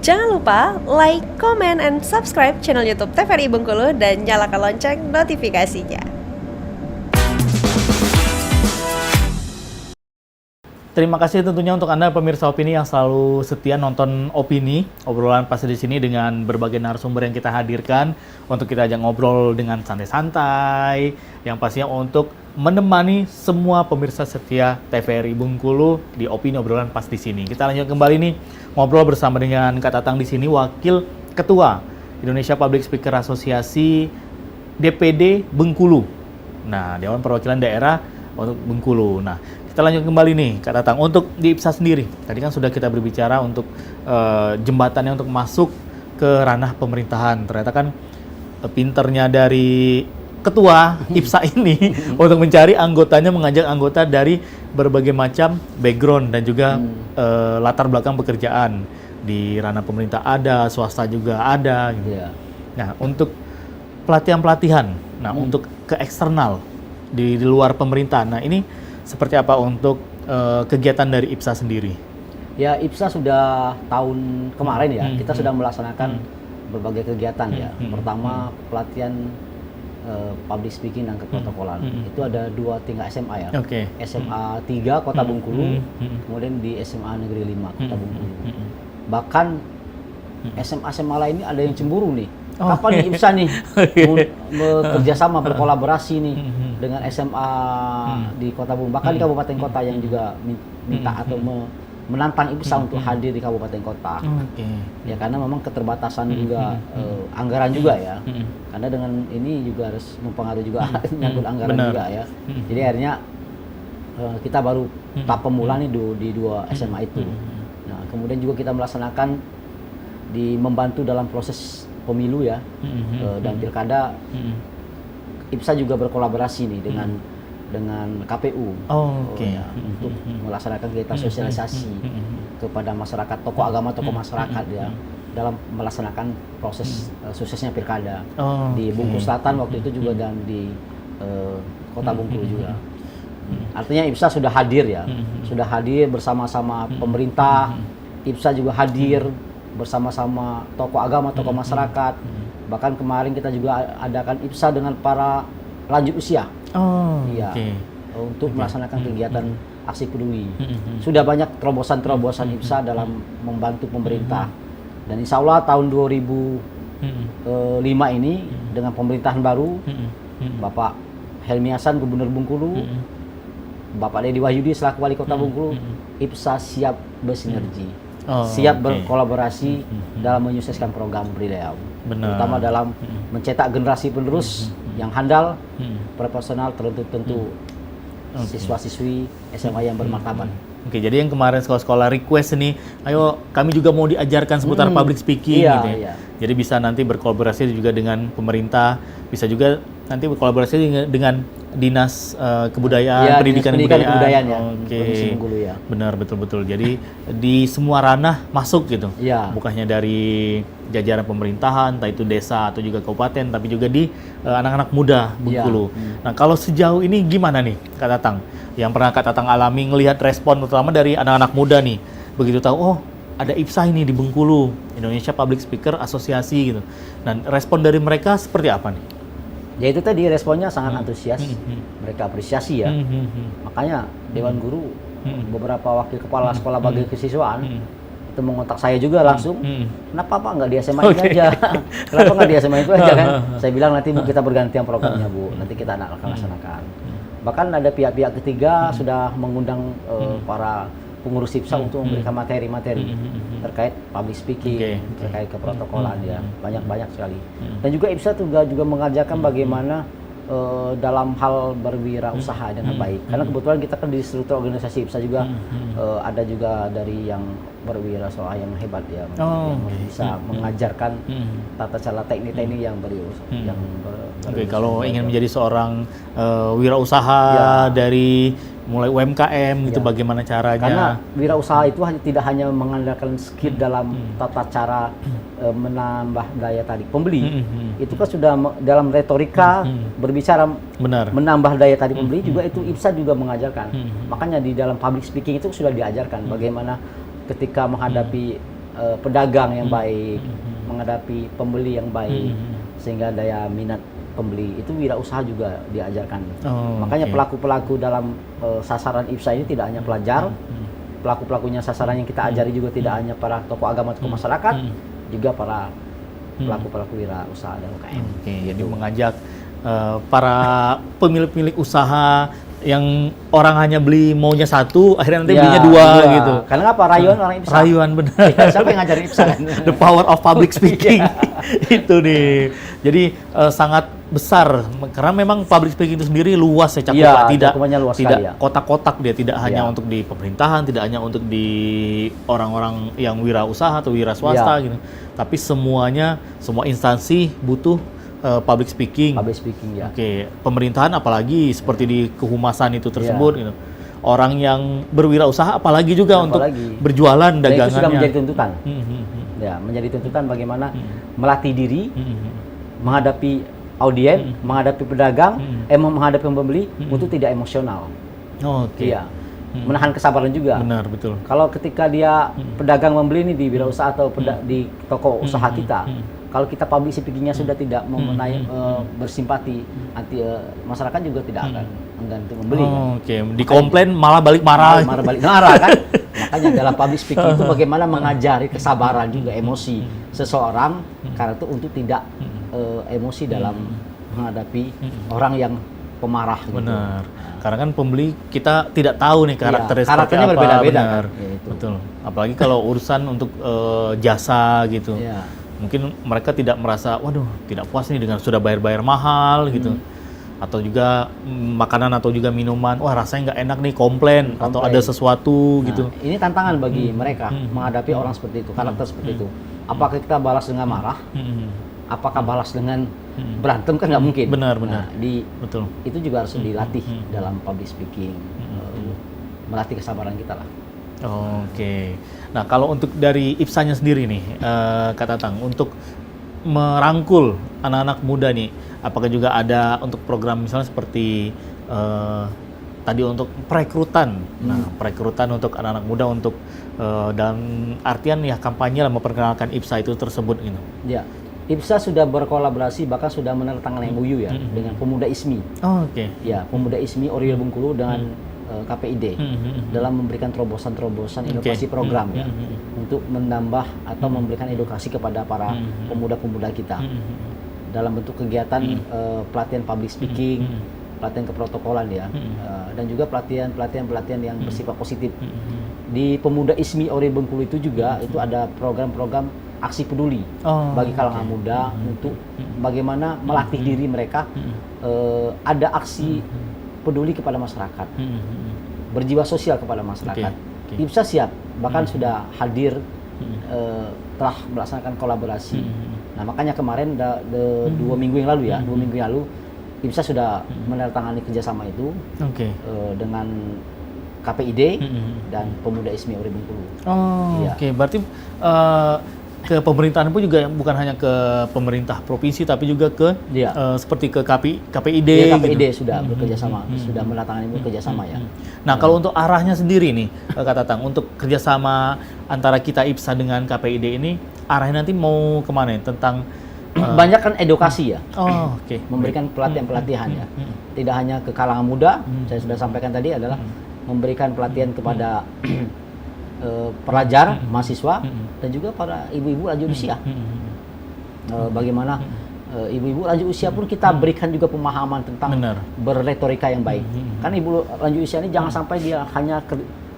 Jangan lupa like, comment, and subscribe channel YouTube TVRI Bengkulu dan nyalakan lonceng notifikasinya. Terima kasih tentunya untuk Anda pemirsa Opini yang selalu setia nonton Opini, obrolan pasti di sini dengan berbagai narasumber yang kita hadirkan untuk kita ajak ngobrol dengan santai-santai, yang pastinya untuk menemani semua pemirsa setia TVRI Bengkulu di Opini obrolan pas di sini. Kita lanjut kembali nih ngobrol bersama dengan Kak Tatang di sini, Wakil Ketua Indonesia Public Speaker Asosiasi DPD Bengkulu. Nah, Dewan Perwakilan Daerah untuk Bengkulu. Nah, kita lanjut kembali nih Kak Tatang, untuk di IPSA sendiri, tadi kan sudah kita berbicara untuk jembatannya untuk masuk ke ranah pemerintahan. Ternyata kan pinternya dari ketua IPSA ini untuk mencari anggotanya, mengajak anggota dari berbagai macam background dan juga latar belakang pekerjaan. Di ranah pemerintah ada, swasta juga ada gitu. Yeah. Nah, untuk pelatihan-pelatihan, untuk ke eksternal di luar pemerintah, nah ini seperti apa untuk kegiatan dari IPSA sendiri? Ya, IPSA sudah tahun kemarin ya, kita sudah melaksanakan berbagai kegiatan ya. Pertama, pelatihan public speaking dan keprotokolan. Itu ada 2 tingkat SMA ya. Oke. SMA 3 Kota Bengkulu, kemudian di SMA Negeri 5 Kota Bengkulu. Bahkan SMA-SMA lain ini ada yang cemburu nih. Kapan nih IPSA nih bekerja sama, berkolaborasi nih dengan SMA di Kota Bengkulu, bahkan di kabupaten kota yang juga minta atau menantang IPSA untuk hadir di kabupaten kota. Ya, karena memang keterbatasan juga anggaran juga ya. Karena dengan ini juga harus mempengaruhi juga nyangkut anggaran juga ya. Jadi akhirnya kita baru tahap pemula nih di 2 SMA itu. Nah, kemudian juga kita melaksanakan membantu dalam proses pemilu ya, dan pilkada. IPSA juga berkolaborasi nih dengan KPU untuk melaksanakan kegiatan sosialisasi kepada masyarakat, tokoh agama, tokoh masyarakat ya, dalam melaksanakan proses suksesnya pilkada di Bengkulu Selatan waktu itu juga, dan di Kota Bengkulu juga. Artinya IPSA sudah hadir ya, sudah hadir bersama-sama pemerintah. IPSA juga hadir bersama-sama tokoh agama, tokoh masyarakat. Bahkan kemarin kita juga adakan IPSA dengan para lanjut usia. Untuk melaksanakan kegiatan aksi peduli. Sudah banyak terobosan-terobosan IPSA dalam membantu pemerintah. Dan insya Allah tahun 2005 ini dengan pemerintahan baru, Bapak Helmi Hasan, Gubernur Bengkulu, Bapak Deddy Wahyudi selaku Wali Kota Bengkulu, IPSA siap bersinergi. Siap berkolaborasi dalam menyukseskan program beliau, terutama dalam mencetak generasi penerus yang handal, proporsional, tentu siswa-siswi SMA yang bermartabat. Oke, jadi yang kemarin sekolah-sekolah request nih, ayo kami juga mau diajarkan seputar public speaking gitu ya. Jadi bisa nanti berkolaborasi juga dengan pemerintah, bisa juga nanti berkolaborasi dengan Dinas Kebudayaan, Pendidikan dan Kebudayaan ya. Oke. Ya. Benar, betul-betul. Jadi di semua ranah masuk gitu. Bukannya dari jajaran pemerintahan, entah itu desa atau juga kabupaten, tapi juga di anak-anak muda Bengkulu. Nah, kalau sejauh ini gimana nih Kak Tatang? Yang pernah Kak Tatang alami ngelihat respon terutama dari anak-anak muda nih. Begitu tahu, ada IPSA ini di Bengkulu, Indonesia Public Speaker Asosiasi gitu. Dan respon dari mereka seperti apa nih? Ya itu tadi, responnya sangat antusias, mereka apresiasi ya. Makanya Dewan Guru, beberapa wakil kepala sekolah bagi kesiswaan itu mengontak saya juga langsung, kenapa Pak nggak di SMA ini aja? Kenapa nggak di SMA itu aja kan? Saya bilang nanti kita bergantian programnya Bu, nanti kita akan laksanakan. Bahkan ada pihak-pihak ketiga sudah mengundang para pengurus IPSA untuk memberikan materi-materi terkait public speaking, terkait keprotokolan ya, banyak sekali. Dan juga IPSA juga mengajarkan bagaimana dalam hal berwirausaha dengan baik. Karena kebetulan kita kan di struktur organisasi IPSA juga ada juga dari yang berwirausaha yang hebat ya, yang bisa mengajarkan tata cara teknik-teknik yang berwirausaha. Kalau ingin menjadi seorang wirausaha dari mulai UMKM gitu, bagaimana caranya? Karena wirausaha itu tidak hanya mengandalkan skill dalam tata cara menambah daya tarik pembeli. Itu kan sudah dalam retorika berbicara menambah daya tarik pembeli, juga itu IPSA juga mengajarkan. Makanya di dalam public speaking itu sudah diajarkan bagaimana ketika menghadapi pedagang yang baik, menghadapi pembeli yang baik, sehingga daya minat pembeli itu wirausaha juga diajarkan. Makanya pelaku-pelaku dalam sasaran IPSA ini tidak hanya pelajar, pelaku-pelakunya sasaran yang kita ajari juga tidak hanya para tokoh agama, tokoh masyarakat, juga para pelaku-pelaku wirausaha dan UKM. Jadi mengajak para pemilik-pemilik usaha yang orang hanya beli maunya satu, akhirnya nanti belinya dua gitu. Karena apa? Rayuan orang IPSA. Rayuan benar. Siapa yang ngajarin IPSA kan? The power of public speaking. Itu nih. Jadi sangat besar karena memang public speaking itu sendiri luas ya cakupannya, tidak luas tidak sekali, kotak-kotak, dia tidak hanya untuk di pemerintahan, tidak hanya untuk di orang-orang yang wirausaha atau wira swasta gitu. Tapi semuanya, semua instansi butuh public speaking. Public speaking ya. Oke, pemerintahan apalagi seperti di kehumasan itu tersebut gitu. Orang yang berwirausaha apalagi juga untuk berjualan dagangannya. Itu sudah menjadi tuntutan. Ya, menjadi tuntutan bagaimana melatih diri, menghadapi audien, menghadapi pedagang, menghadapi pembeli untuk tidak emosional. Iya. Menahan kesabaran juga. Benar, betul. Kalau ketika dia pedagang membeli nih di wirausaha atau di toko usaha kita, kalau kita public speaking-nya sudah tidak memenai bersimpati, masyarakat juga tidak akan enggan untuk membeli. Dikomplain malah balik marah. Malah balik marah kan. Makanya dalam public speaking itu bagaimana mengajari kesabaran juga emosi seseorang karena itu untuk tidak emosi dalam menghadapi orang yang pemarah. Benar. Karena kan pembeli kita tidak tahu nih karakternya berbeda-beda. Kan? Betul. Apalagi kalau urusan untuk jasa gitu. Mungkin mereka tidak merasa, waduh, tidak puas nih dengan sudah bayar-bayar mahal gitu. Atau juga makanan atau juga minuman, wah rasanya nggak enak nih, komplain atau ada sesuatu gitu. Ini tantangan bagi mereka menghadapi orang seperti itu, karakter seperti itu. Apakah kita balas dengan marah? Apakah balas dengan berantem? Kan nggak mungkin. Benar. Betul. Itu juga harus dilatih dalam public speaking, melatih kesabaran kita lah. Nah, kalau untuk dari IPSA-nya sendiri nih, Kak Tatang, untuk merangkul anak-anak muda nih, apakah juga ada untuk program misalnya seperti tadi untuk perekrutan? Nah, perekrutan untuk anak-anak muda untuk dalam artian ya kampanye lah memperkenalkan IPSA itu tersebut gitu. Ya, IPSA sudah berkolaborasi bahkan sudah menandatangani MOU ya dengan Pemuda ISMI. Ya, Pemuda ISMI Oriel Bengkulu dengan KPID dalam memberikan terobosan-terobosan inovasi program ya untuk menambah atau memberikan edukasi kepada para pemuda-pemuda kita dalam bentuk kegiatan pelatihan public speaking, pelatihan keprotokolan ya, dan juga pelatihan yang bersifat positif. Di Pemuda ISMI Oriel Bengkulu itu juga itu ada program-program aksi peduli bagi kalangan muda untuk bagaimana melatih diri mereka ada aksi peduli kepada masyarakat, berjiwa sosial kepada masyarakat. IPSA siap, bahkan sudah hadir, telah melaksanakan kolaborasi. Nah, makanya kemarin 2 minggu yang lalu ya, 2 minggu yang lalu IPSA sudah menandatangani kerjasama itu dengan KPID dan Pemuda ISMI Oriel Bengkulu. Berarti ke pemerintahan pun juga bukan hanya ke pemerintah provinsi tapi juga ke seperti ke KPID. KPID gitu. Sudah bekerja sama, sudah menandatangani kerjasama ya. Nah, kalau untuk arahnya sendiri nih, Kak Tatang, untuk kerjasama antara kita IPSA dengan KPID ini arahnya nanti mau kemana ya? Tentang banyak kan edukasi ya. Memberikan pelatihan-pelatihan ya. Tidak hanya ke kalangan muda, saya sudah sampaikan tadi adalah memberikan pelatihan kepada pelajar, mahasiswa, dan juga para ibu-ibu lanjut usia. Bagaimana ibu-ibu lanjut usia pun kita berikan juga pemahaman tentang berretorika yang baik. Kan ibu lanjut usia ini jangan sampai dia hanya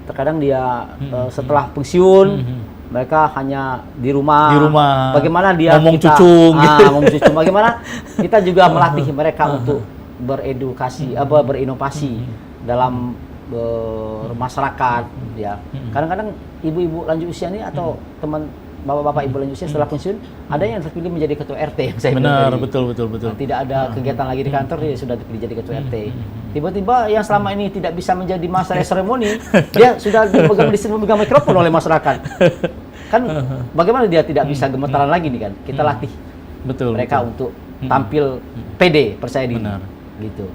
terkadang dia setelah pensiun mereka hanya di rumah. Bagaimana dia ngomong cucung. Bagaimana kita juga melatih mereka untuk beredukasi, berinovasi dalam masyarakat ya. Kadang-kadang ibu-ibu lanjut usia ini atau teman bapak-bapak ibu lanjut usia setelah pensiun ada yang terpilih menjadi ketua RT yang saya betul. Nah, tidak ada kegiatan lagi di kantor dia sudah terpilih jadi ketua RT. Tiba-tiba yang selama ini tidak bisa menjadi masa seremoni dia sudah memegang mikrofon oleh masyarakat. Kan bagaimana dia tidak bisa gemetaran lagi nih kan? Kita latih mereka untuk tampil pede, percaya diri. Gitu.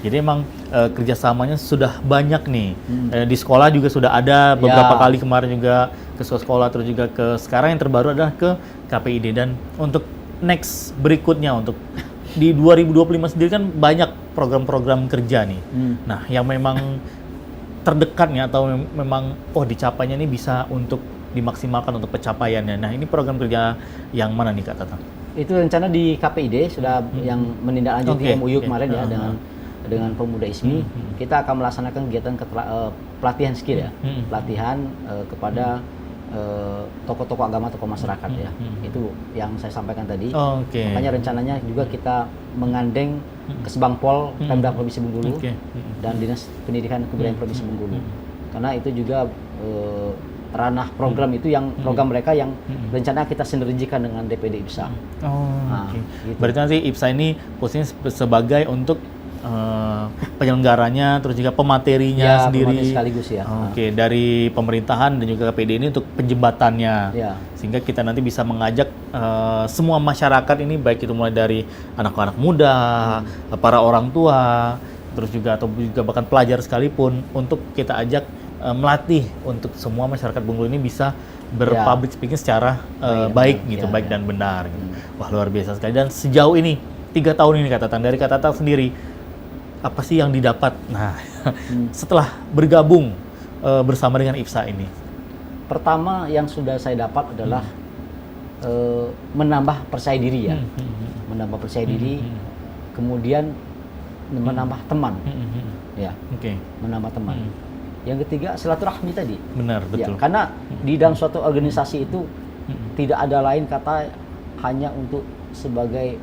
Jadi emang kerjasamanya sudah banyak nih. Di sekolah juga sudah ada beberapa kali kemarin juga ke sekolah, terus juga ke sekarang yang terbaru adalah ke KPID. Dan untuk next berikutnya, untuk di 2025 sendiri kan banyak program-program kerja nih. Nah, yang memang terdekatnya atau memang dicapainya ini bisa untuk dimaksimalkan untuk pencapaiannya. Nah, ini program kerja yang mana nih Kak Tatang? Itu rencana di KPID sudah yang menindaklanjuti MOU kemarin ya dengan Pemuda ISMI. Kita akan melaksanakan kegiatan pelatihan skill ya, pelatihan kepada tokoh-tokoh agama, tokoh masyarakat ya. Itu yang saya sampaikan tadi. Makanya rencananya juga kita mengandeng Kesbangpol, Pemda Provinsi Bengkulu dan Dinas Pendidikan Kebudayaan Provinsi Bengkulu. Karena itu juga ranah program itu yang program mereka yang rencana kita sinergikan dengan DPD IPSA. Gitu. Berarti nanti IPSA ini posisinya sebagai untuk penyelenggaranya, terus juga pematerinya sendiri. Sekaligus ya. Dari pemerintahan dan juga KPD ini untuk penjembatannya. Sehingga kita nanti bisa mengajak semua masyarakat ini, baik itu mulai dari anak-anak muda, para orang tua, terus juga atau juga bahkan pelajar sekalipun, untuk kita ajak melatih untuk semua masyarakat Bengkulu ini bisa berpublic speaking secara baik gitu, baik dan benar. Gitu. Wah, luar biasa sekali. Dan sejauh ini 3 tahun ini Kak Tatang, dari Kak Tatang sendiri apa sih yang didapat? Nah, setelah bergabung bersama dengan IPSA ini. Pertama yang sudah saya dapat adalah menambah percaya diri ya, menambah percaya diri, kemudian menambah teman, ya, menambah teman. Yang ketiga silaturahmi tadi. Benar, betul. Ya, karena di dalam suatu organisasi itu tidak ada lain kata hanya untuk sebagai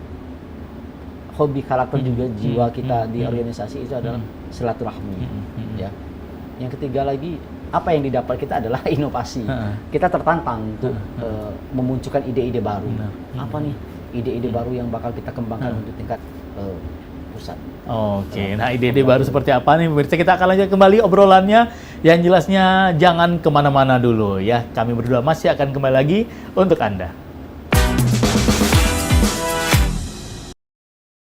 hobi, karakter juga jiwa kita di organisasi itu adalah silaturahmi. Ya. Yang ketiga lagi, apa yang didapat kita adalah inovasi. Kita tertantang untuk memunculkan ide-ide baru. Apa nih ide-ide baru yang bakal kita kembangkan untuk tingkat pusat. Nah ide-ide baru seperti apa nih pemirsa? Kita akan lanjut kembali obrolannya. Yang jelasnya jangan kemana-mana dulu ya. Kami berdua masih akan kembali lagi untuk Anda.